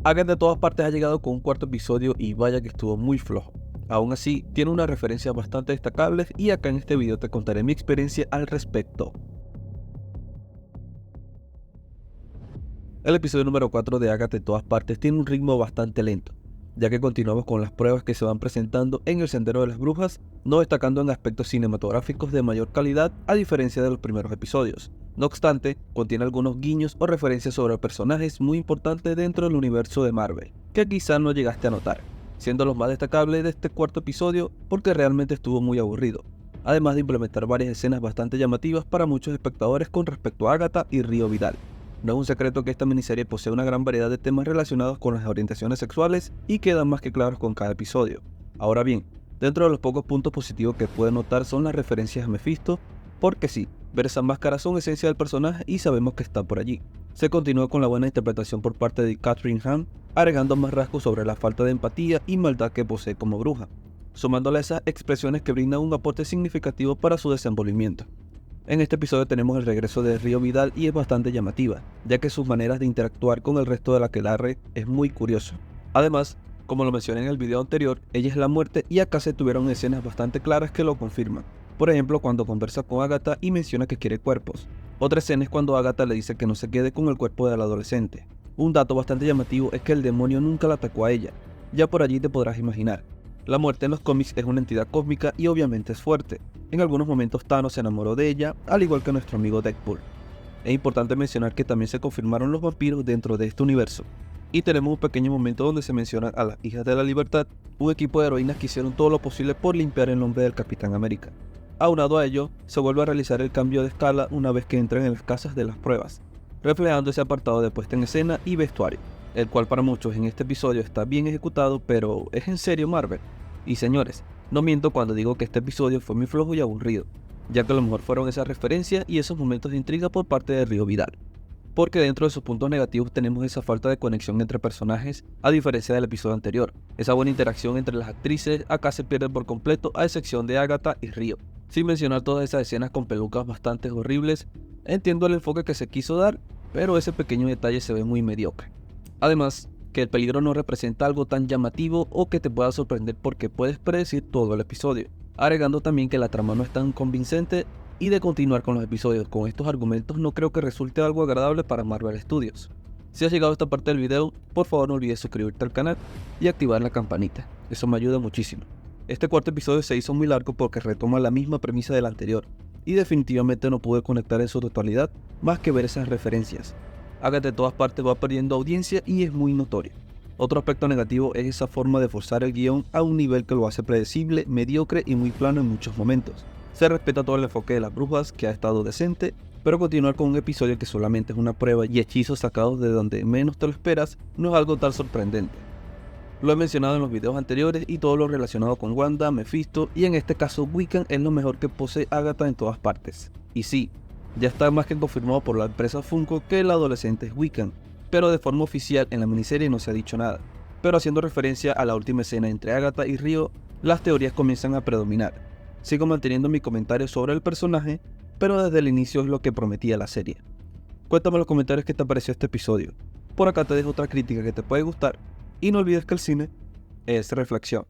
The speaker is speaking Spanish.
Agatha de todas partes ha llegado con un cuarto episodio y vaya que estuvo muy flojo. Aún así, tiene unas referencias bastante destacables y acá en este video te contaré mi experiencia al respecto. El episodio número 4 de Agatha de todas partes tiene un ritmo bastante lento, ya que continuamos con las pruebas que se van presentando en el Sendero de las Brujas, no destacando en aspectos cinematográficos de mayor calidad a diferencia de los primeros episodios. No obstante, contiene algunos guiños o referencias sobre personajes muy importantes dentro del universo de Marvel, que quizá no llegaste a notar, siendo los más destacables de este cuarto episodio porque realmente estuvo muy aburrido, además de implementar varias escenas bastante llamativas para muchos espectadores con respecto a Agatha y Río Vidal. No es un secreto que esta miniserie posee una gran variedad de temas relacionados con las orientaciones sexuales y quedan más que claros con cada episodio. Ahora bien, dentro de los pocos puntos positivos que pueden notar son las referencias a Mephisto, porque sí, ver esas máscaras son esencia del personaje y sabemos que está por allí. Se continúa con la buena interpretación por parte de Catherine Hahn, agregando más rasgos sobre la falta de empatía y maldad que posee como bruja, sumándole a esas expresiones que brindan un aporte significativo para su desenvolvimiento. En este episodio tenemos el regreso de Río Vidal y es bastante llamativa, ya que sus maneras de interactuar con el resto de la aquelarre es muy curioso. Además, como lo mencioné en el video anterior, ella es la muerte y acá se tuvieron escenas bastante claras que lo confirman. Por ejemplo, cuando conversa con Agatha y menciona que quiere cuerpos. Otra escena es cuando Agatha le dice que no se quede con el cuerpo del adolescente. Un dato bastante llamativo es que el demonio nunca la atacó a ella, ya por allí te podrás imaginar. La muerte en los cómics es una entidad cósmica y obviamente es fuerte. En algunos momentos Thanos se enamoró de ella, al igual que nuestro amigo Deadpool. Es importante mencionar que también se confirmaron los vampiros dentro de este universo. Y tenemos un pequeño momento donde se mencionan a las Hijas de la Libertad, un equipo de heroínas que hicieron todo lo posible por limpiar el nombre del Capitán América. Aunado a ello, se vuelve a realizar el cambio de escala una vez que entran en las casas de las pruebas, reflejando ese apartado de puesta en escena y vestuario, el cual para muchos en este episodio está bien ejecutado, pero ¿es en serio Marvel? Y señores, no miento cuando digo que este episodio fue muy flojo y aburrido, ya que a lo mejor fueron esas referencias y esos momentos de intriga por parte de Río Vidal. Porque dentro de sus puntos negativos tenemos esa falta de conexión entre personajes, a diferencia del episodio anterior. Esa buena interacción entre las actrices acá se pierde por completo, a excepción de Agatha y Río. Sin mencionar todas esas escenas con pelucas bastante horribles, entiendo el enfoque que se quiso dar, pero ese pequeño detalle se ve muy mediocre. Además, que el peligro no representa algo tan llamativo o que te pueda sorprender porque puedes predecir todo el episodio, agregando también que la trama no es tan convincente y de continuar con los episodios con estos argumentos no creo que resulte algo agradable para Marvel Studios. Si has llegado a esta parte del video, por favor no olvides suscribirte al canal y activar la campanita, eso me ayuda muchísimo. Este cuarto episodio se hizo muy largo porque retoma la misma premisa del anterior, y definitivamente no pude conectar en su totalidad más que ver esas referencias. Agatha de todas partes va perdiendo audiencia y es muy notorio. Otro aspecto negativo es esa forma de forzar el guión a un nivel que lo hace predecible, mediocre y muy plano en muchos momentos. Se respeta todo el enfoque de las brujas, que ha estado decente, pero continuar con un episodio que solamente es una prueba y hechizos sacados de donde menos te lo esperas no es algo tan sorprendente. Lo he mencionado en los videos anteriores y todo lo relacionado con Wanda, Mephisto y en este caso Wiccan es lo mejor que posee Agatha en todas partes. Y sí, ya está más que confirmado por la empresa Funko que el adolescente es Wiccan, pero de forma oficial en la miniserie no se ha dicho nada. Pero haciendo referencia a la última escena entre Agatha y Río, las teorías comienzan a predominar. Sigo manteniendo mi comentario sobre el personaje, pero desde el inicio es lo que prometía la serie. Cuéntame en los comentarios qué te pareció este episodio. Por acá te dejo otra crítica que te puede gustar, y no olvides que el cine es reflexión.